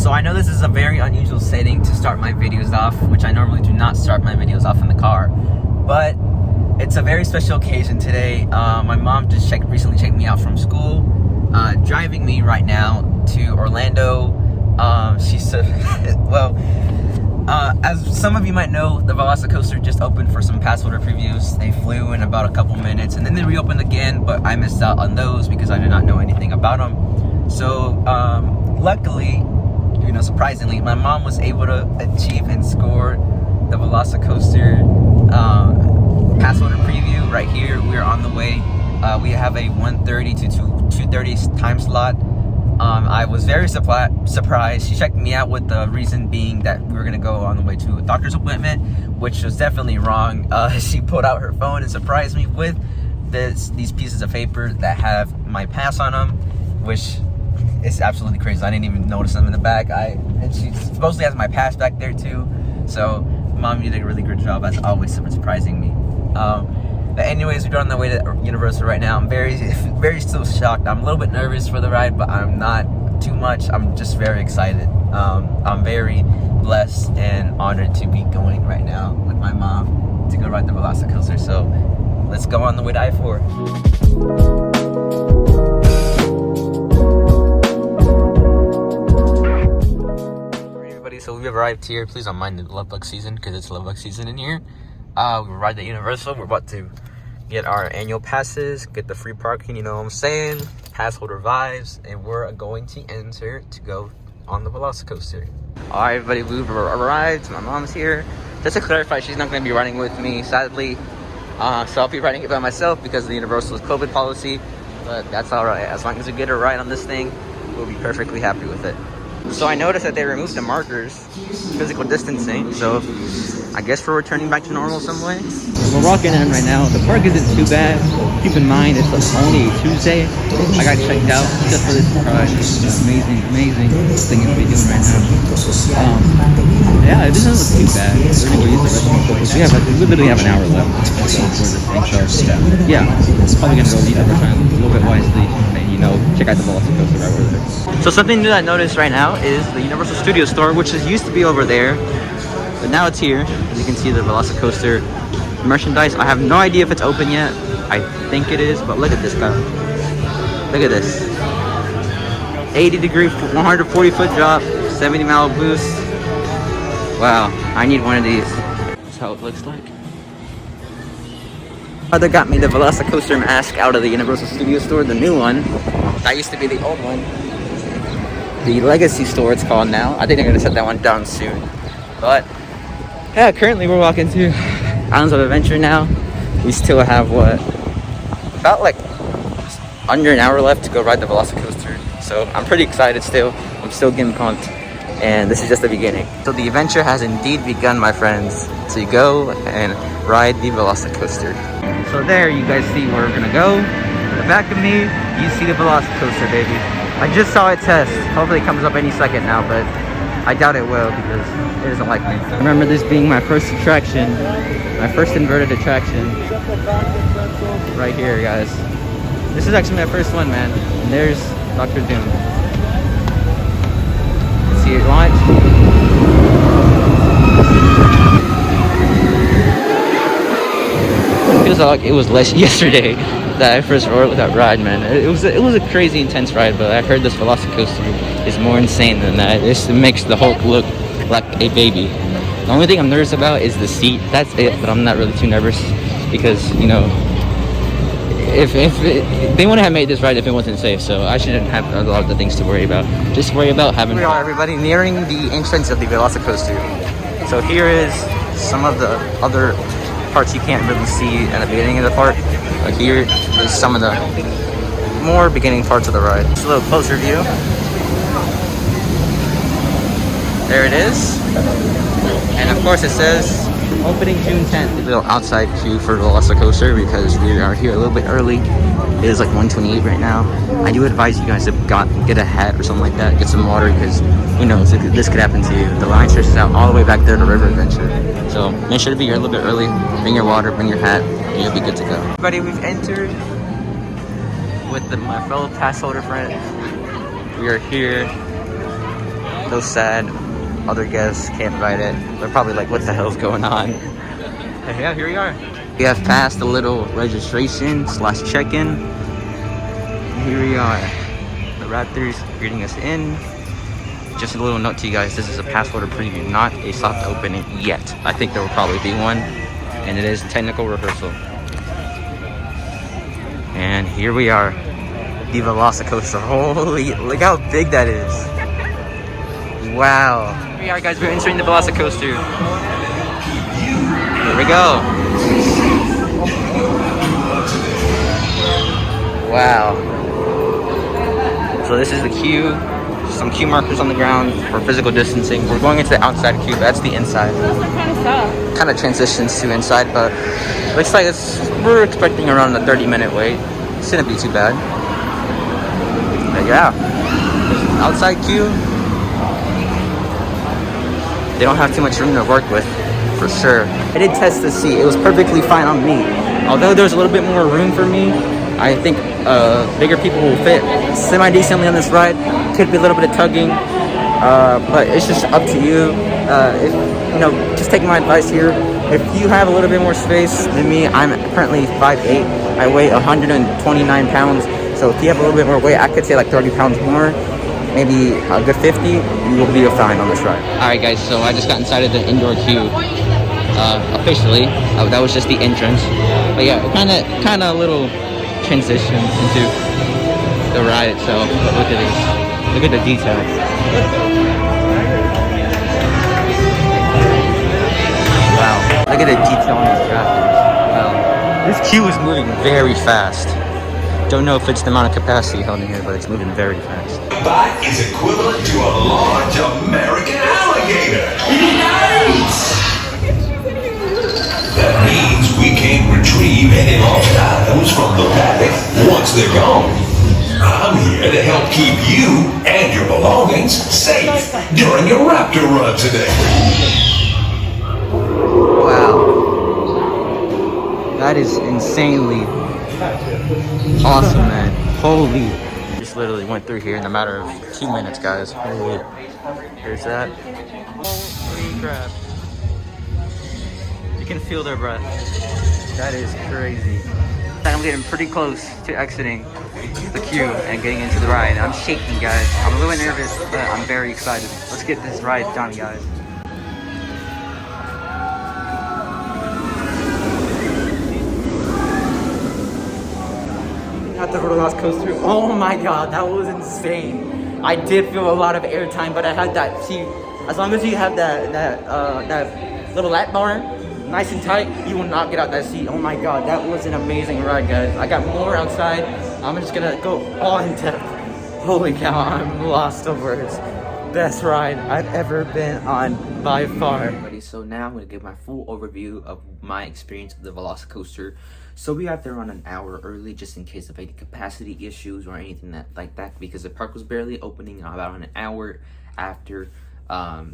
So I know this is a very unusual setting to start my videos off, which I normally do not start my videos off in the car, but it's a very special occasion today. My mom just recently checked me out from school, driving me right now to Orlando. She said, well, as some of you might know, the Velocicoaster just opened for some pass holder previews. They flew in about a couple minutes and then they reopened again, but I missed out on those because I did not know anything about them. So luckily, you know, surprisingly, my mom was able to achieve and score the Velocicoaster pass holder preview right here. We're on the way. We have a 1:30 to 2:30 time slot. I was very surprised. She checked me out with the reason being that we were gonna go on the way to a doctor's appointment, which was definitely wrong. She pulled out her phone and surprised me with these pieces of paper that have my pass on them, which is absolutely crazy. I didn't even notice them in the back. And she supposedly has my pass back there too. So mom, you did a really good job as always, surprising me. But anyways, we're on the way to Universal right now. I'm very still shocked. I'm a little bit nervous for the ride, but I'm not too much. I'm just very excited. I'm very blessed and honored to be going right now with my mom to go ride the Velocicoaster. So let's go on the way to I-4. So we've arrived here. Please don't mind the love bug season because it's love bug season in here. We arrived at Universal. We're about to get our annual passes, get the free parking, you know what I'm saying, pass holder vibes, and we're going to enter to go on the Velocicoaster. All right, everybody, we've arrived. My mom's here. Just to clarify, she's not going to be riding with me, sadly. So I'll be riding it by myself because of the Universal's COVID policy, but that's all right. As long as we get a ride on this thing, we'll be perfectly happy with it. So I noticed that they removed the markers, physical distancing, so I guess we're returning back to normal some way. We're walking in right now. The park isn't too bad. Keep in mind, it's only Tuesday. I got checked out just for this ride. It's amazing thing to be doing right now. Yeah, it doesn't look too bad. We're gonna go use the restroom. We literally have an hour left for this thing. So yeah, it's probably gonna go use the restroom a little bit wisely and, you know, check out the Velocicoaster right over there. So something new that I noticed right now is the Universal Studio Store, which used to be over there, but now it's here. As you can see, the Velocicoaster merchandise. I have no idea if it's open yet. I think it is, but look at this guy. Look at this. 80-degree, 140-foot drop, 70-mile boost. Wow, I need one of these. That's how it looks like. Mother got me the Velocicoaster mask out of the Universal Studio Store, the new one. That used to be the old one. The Legacy store it's called now. I think they're gonna set that one down soon. But yeah, currently we're walking to Islands of Adventure now. We still have about like under an hour left to go ride the Velocicoaster. So I'm pretty excited still. I'm still getting pumped. And this is just the beginning. So the adventure has indeed begun, my friends, to go and ride the Velocicoaster. So there you guys see where we're gonna go. In the back of me, you see the Velocicoaster, baby. I just saw it test. Hopefully it comes up any second now, but I doubt it will because it doesn't like me. I remember this being my first attraction, my first inverted attraction. Right here, guys. This is actually my first one, man. And there's Dr. Doom. Let's see it launch. It feels like it was less yesterday that I first rode with that ride, man. It was a crazy intense ride, but I heard this Velocicoaster is more insane than that. This makes the Hulk look like a baby. The only thing I'm nervous about is the seat. That's it, but I'm not really too nervous because, you know, if they wouldn't have made this ride if it wasn't safe, so I shouldn't have a lot of the things to worry about. Just worry about having. We are, everybody, nearing the entrance of the Velocicoaster. So here is some of the other parts you can't really see at the beginning of the park. But here is some of the more beginning parts of the ride. Just a little closer view. There it is. And of course it says opening June 10th. A little outside queue for the Velocicoaster because we are here a little bit early. It is like 1:28 right now. I do advise you guys to get a hat or something like that, get some water, because who knows, this could happen to you. The line stretches out all the way back there to River Adventure. So make sure to be here a little bit early. Bring your water, bring your hat, and you'll be good to go. Everybody, we've entered with my fellow pass holder friends. We are here So sad. Other guests can't ride it. They're probably like, what the hell's going on? And yeah, here we are. We have passed the little registration / check-in. Here we are. The Raptors greeting us in. Just a little note to you guys, this is a pass holder preview, not a soft opening yet. I think there will probably be one, and it is technical rehearsal. And here we are, the Velocicoaster. Holy, look how big that is. Wow. Here we are, guys, we're entering the Velocicoaster. Here we go. Wow. So this is the queue. Some queue markers on the ground for physical distancing. We're going into the outside queue. That's the inside. Kind of transitions to inside, but looks like we're expecting around a 30-minute wait. It shouldn't be too bad. But yeah, outside queue. They don't have too much room to work with, for sure. I did test the seat. It was perfectly fine on me. Although there's a little bit more room for me, I think bigger people will fit semi-decently on this ride. Could be a little bit of tugging, but it's just up to you. Just take my advice here. If you have a little bit more space than me, I'm currently 5'8". I weigh 129 pounds. So if you have a little bit more weight, I could say like 30 pounds more, maybe a good 50, you will be fine on this ride. All right, guys, so I just got inside of the indoor queue. Officially, that was just the entrance. But yeah, kind of a little transition into the ride itself. But look at this. Look at the details. Wow. Look at the detail on these graphics. Wow. This queue is moving very fast. Don't know if it's the amount of capacity held in here, but it's moving very fast. That is equivalent to a large American alligator. Nice! That means we can't retrieve any lost items from the paddock once they're gone. I'm here to help keep you and your belongings safe during your raptor run today. Wow. That is insanely awesome, man. Holy. Just literally went through here in a matter of 2 minutes, guys. Holy. Here's that. Holy crap. You can feel their breath. That is crazy. I'm getting pretty close to exiting the queue and getting into the ride. I'm shaking, guys. I'm a little nervous, but I'm very excited. Let's get this ride done, guys. At the Velocicoaster. Oh my god, that was insane. I did feel a lot of airtime, but I had that seat. As long as you have that little lap bar nice and tight, you will not get out that seat. Oh my god, that was an amazing ride, guys. I got more outside. I'm just gonna go all in depth. Holy cow, I'm lost for words. Best ride I've ever been on by far. So now I'm gonna give my full overview of my experience with the Velocicoaster. So we got there around an hour early, just in case of any capacity issues or anything like that, because the park was barely opening about an hour after.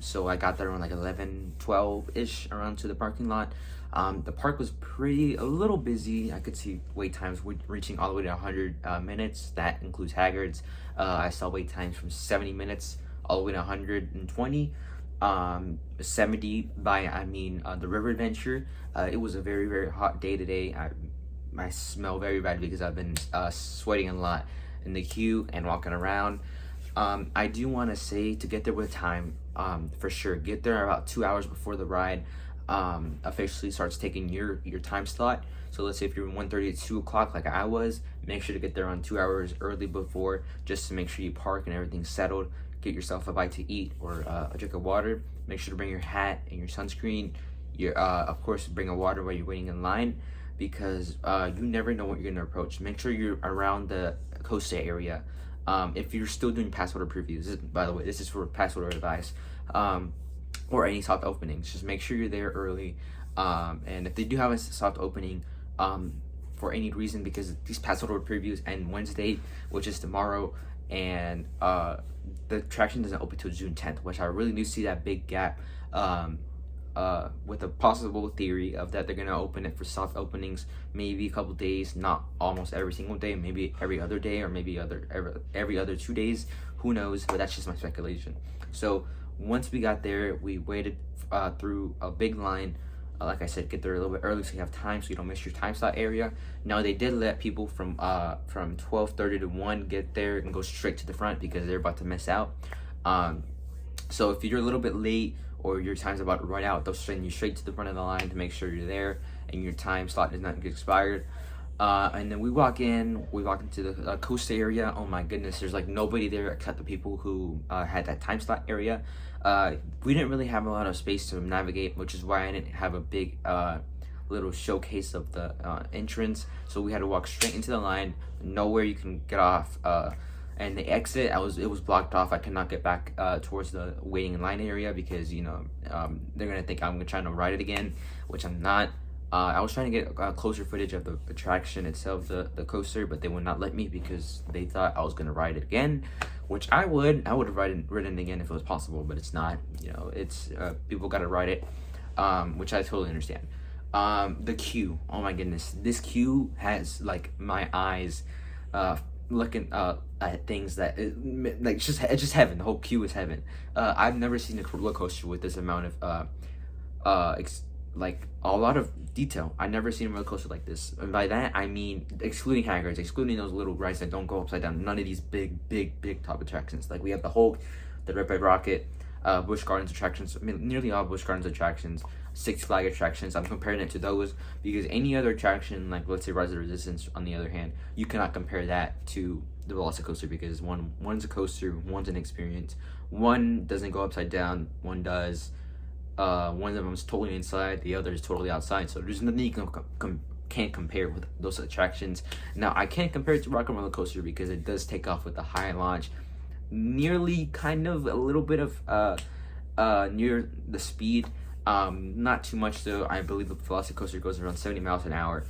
So I got there around like 11, 12-ish around to the parking lot. The park was a little busy. I could see wait times reaching all the way to 100 minutes. That includes Haggards. I saw wait times from 70 minutes all the way to 120. 70 by, the River Adventure. It was a very, very hot day today. I smell very bad because I've been sweating a lot in the queue and walking around. I do want to say to get there with time, for sure. Get there about 2 hours before the ride officially starts taking your time slot. So let's say if you're 1:30 to 2 o'clock like I was, make sure to get there on 2 hours early before, just to make sure you park and everything's settled. Get yourself a bite to eat or a drink of water. Make sure to bring your hat and your sunscreen. Of course, bring a water while you're waiting in line, because you never know what you're gonna approach. Make sure you're around the coaster area. If you're still doing pass holder previews, by the way, this is for pass holder advice, or any soft openings, just make sure you're there early. And if they do have a soft opening, for any reason, because these pass holder previews end Wednesday, which is tomorrow, and the attraction doesn't open till June 10th, which I really do see that big gap, with a possible theory of that they're gonna open it for soft openings maybe a couple days, not almost every single day, maybe every other day, or maybe every other 2 days. Who knows? But that's just my speculation. So once we got there, we waited through a big line. Like I said, get there a little bit early so you have time, so you don't miss your time slot area. Now they did let people from 12:30 to 1 get there and go straight to the front because they're about to miss out. So if you're a little bit late or your time's about to run out, they'll send you straight to the front of the line to make sure you're there and your time slot does not get expired. And then we walk into the coaster area. Oh my goodness, there's like nobody there except the people who had that time slot area. We didn't really have a lot of space to navigate, which is why I didn't have a big little showcase of the entrance. So we had to walk straight into the line, nowhere you can get off. And the exit, it was blocked off. I cannot get back towards the waiting in line area because, you know, they're gonna think I'm trying to ride it again, which I'm not. I was trying to get closer footage of the attraction itself, the coaster, but they would not let me because they thought I was gonna ride it again, which I would have ridden it again if it was possible, but it's not. You know, it's people gotta ride it, which I totally understand. The queue, oh my goodness, this queue has like my eyes looking at things that it's just heaven. The whole queue is heaven. I've never seen a roller coaster with this amount of like a lot of detail. I've never seen a roller coaster like this, and by that I mean excluding haggards, excluding those little rides that don't go upside down. None of these big top attractions. Like we have the Hulk, the Red Red Rocket, Busch Gardens attractions. I mean, nearly all Busch Gardens attractions, Six Flag attractions. I'm comparing it to those because any other attraction, like let's say Rise of the Resistance, on the other hand, you cannot compare that to the Velocicoaster because one's a coaster, one's an experience. One doesn't go upside down, one does. One of them is totally inside, the other is totally outside. So there's nothing you can't compare with those attractions. Now I can't compare it to Rock and Roller Coaster because it does take off with the high launch, nearly kind of a little bit of near the speed. Not too much though. I believe the Velocicoaster goes around 70 miles an hour,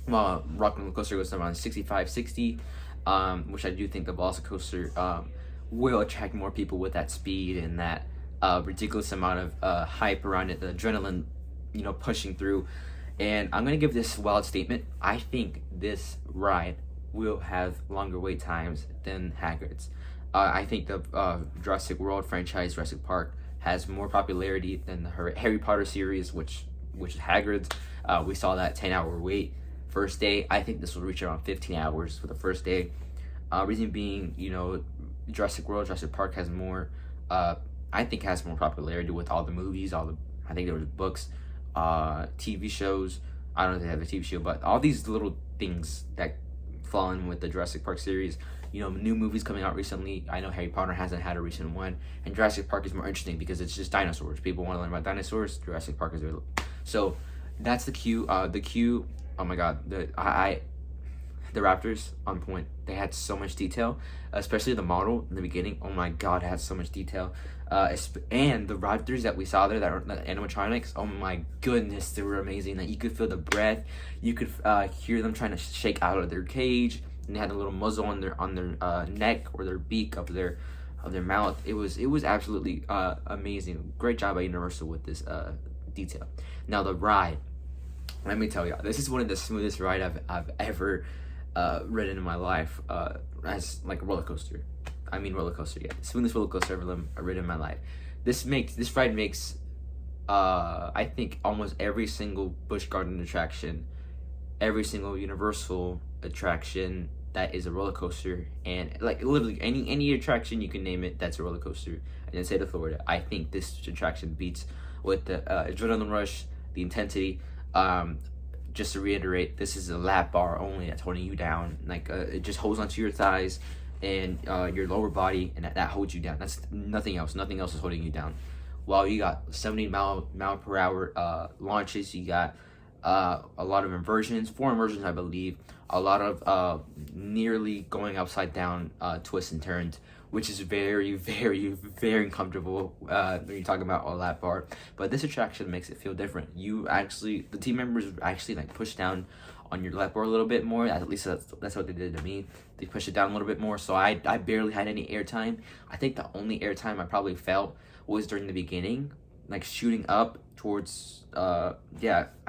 while Rock and Roller Coaster goes around 65, 60. Which I do think the Velocicoaster will attract more people with that speed and that ridiculous amount of hype around it, the adrenaline, you know, pushing through. And I'm gonna give this wild statement. I think this ride will have longer wait times than Hagrid's. I think the Jurassic World franchise, Jurassic Park, has more popularity than the Harry Potter series, which is Hagrid's. We saw that 10-hour wait first day. I think this will reach around 15 hours for the first day. Reason being, you know, Jurassic World, Jurassic Park has more. I think has more popularity with all the movies, I think there was books, TV shows. I don't know if they have a TV show, but all these little things that fall in with the Jurassic Park series. You know, new movies coming out recently. I know Harry Potter hasn't had a recent one, and Jurassic Park is more interesting because it's just dinosaurs. People want to learn about dinosaurs. Jurassic Park is available. So that's the queue. The queue. Oh my God. The Raptors on point. They had so much detail, especially the model in the beginning. Oh my God, it had so much detail. And the Raptors that we saw there, that are the animatronics. Oh my goodness, they were amazing. Like you could feel the breath. You could hear them trying to shake out of their cage. And they had a little muzzle on their neck or their beak of their mouth. It was absolutely amazing. Great job by Universal with this detail. Now the ride, let me tell you, this is one of the smoothest ride I've ever ridden in my life. As like a roller coaster. I mean roller coaster, yeah. Smoothest roller coaster I've ridden in my life. This ride makes I think almost every single Busch Garden attraction, every single Universal attraction that is a roller coaster, and like literally any attraction you can name it that's a roller coaster in the state of Florida. I think this attraction beats with the adrenaline rush, the intensity. Just to reiterate, this is a lap bar only that's holding you down. Like it just holds onto your thighs and your lower body, and that holds you down. That's nothing else. Nothing else is holding you down. While you got 70 mile per hour launches, you got a lot of inversions, 4 inversions I believe, a lot of nearly going upside down twists and turns, which is very uncomfortable when you're talking about a lap bar. But this attraction makes it feel different. The team members actually like push down on your lap bar a little bit more. At least that's what they did to me. They pushed it down a little bit more, so I barely had any airtime. I think the only airtime I probably felt was during the beginning, like shooting up towards I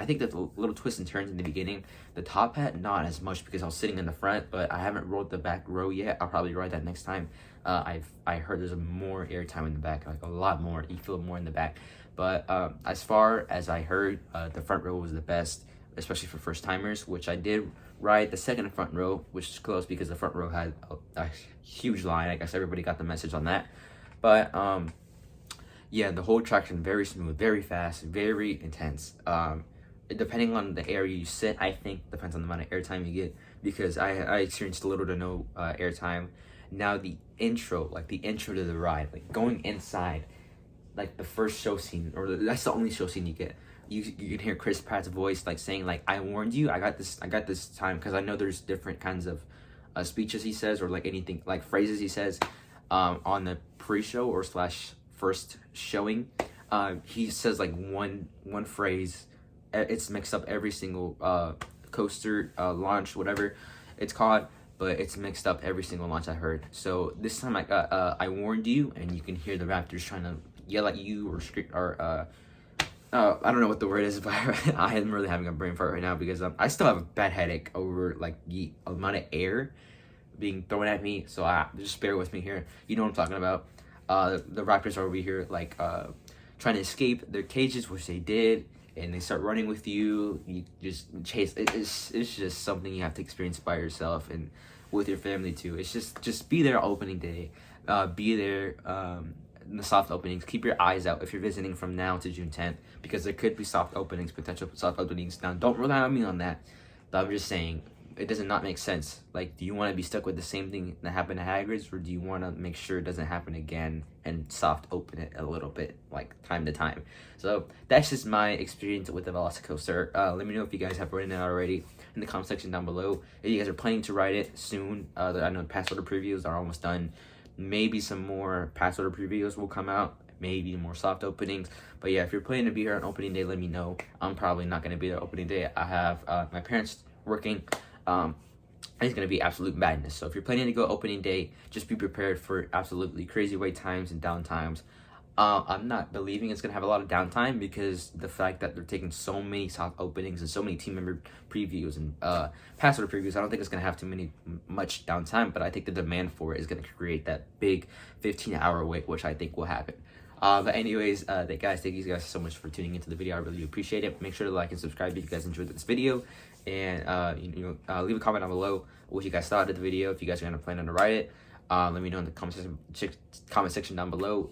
think that the little twists and turns in the beginning. The top hat, not as much because I was sitting in the front, but I haven't rolled the back row yet. I'll probably ride that next time. I heard there's more airtime in the back, like a lot more. You feel more in the back. But as far as I heard, the front row was the best, especially for first timers, which I did ride the second front row, which is close because the front row had a huge line. I guess everybody got the message on that. But yeah, the whole attraction very smooth, very fast, very intense. Depending on the area you sit, I think depends on the amount of airtime you get, because I experienced little to no airtime. Now the intro to the ride, like going inside, like the first show scene, or that's the only show scene you get. You can hear Chris Pratt's voice like saying like, "I warned you, I got this time," because I know there's different kinds of speeches he says, or like anything like phrases he says on the pre-show or slash first showing. He says like one phrase. It's mixed up every single coaster launch, whatever it's called, but it's mixed up every single launch I heard. So this time I warned you, and you can hear the Raptors trying to yell at you or I don't know what the word is, but I am really having a brain fart right now because I still have a bad headache over like the amount of air being thrown at me. So just bear with me here. You know what I'm talking about. The Raptors are over here like trying to escape their cages, which they did, and they start running with you. You just chase. It's just something you have to experience by yourself and with your family too. It's just be there opening day. Be there in the soft openings. Keep your eyes out if you're visiting from now to June 10th, because there could be potential soft openings. Now, don't rely on me on that, but I'm just saying, it does not make sense. Like, do you want to be stuck with the same thing that happened to Hagrid's, or do you want to make sure it doesn't happen again and soft open it a little bit, like time to time? So that's just my experience with the Velocicoaster. Let me know if you guys have written it already in the comment section down below. If you guys are planning to ride it soon, I know pass order previews are almost done. Maybe some more pass order previews will come out, maybe more soft openings. But yeah, if you're planning to be here on opening day, let me know. I'm probably not going to be there opening day. I have my parents working. It's going to be absolute madness. So if you're planning to go opening day, just be prepared for absolutely crazy wait times and down times. I'm not believing it's going to have a lot of downtime, because the fact that they're taking so many soft openings and so many team member previews and pass order previews, I don't think it's going to have much downtime, but I think the demand for it is going to create that big 15-hour wait, which I think will happen. But anyways, guys, thank you guys so much for tuning into the video. I really appreciate it. Make sure to like and subscribe if you guys enjoyed this video, and leave a comment down below what you guys thought of the video, if you guys are going to plan on to write it. Let me know in the comment section down below.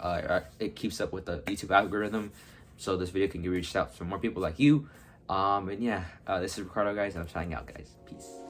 It keeps up with the YouTube algorithm, so this video can get reached out to more people like you. And yeah, this is Ricardo, guys, and I'm signing out, guys. Peace.